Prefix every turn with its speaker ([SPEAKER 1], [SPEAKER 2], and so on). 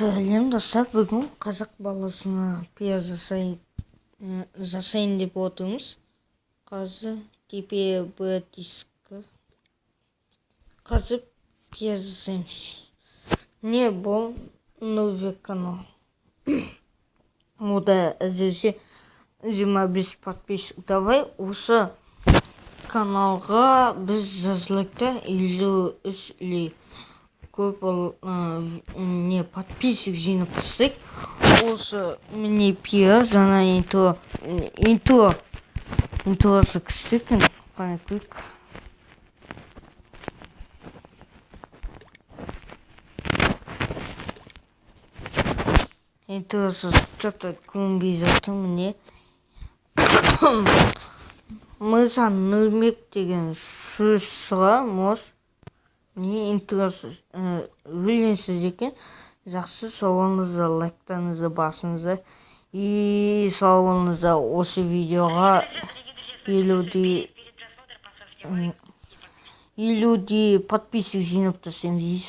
[SPEAKER 1] Сәлем достар, бүгін қазақ баласына пияз жасайын деп отырмыз. Қазір дискі қазір пияз жасаймыз. Не бұл новый канал. Ода әзірше 25 подписчик. Давай осы каналға біз жазылықта 53 или көп не подписчик жинап тұрсақ, осы міне пияз ана интросы күшті екен. Қане көрейік. Интросы что-то көрінбей жатыр міне. Мырза Нұрмек деген сөз сұра, мос. Не интросы үйленсіз екен. Жақсы, сауалыңызды лайктарыңызды басыңызды. И сауалыңызды осы видеоға 50 подписчик жинап тұрсаңыз,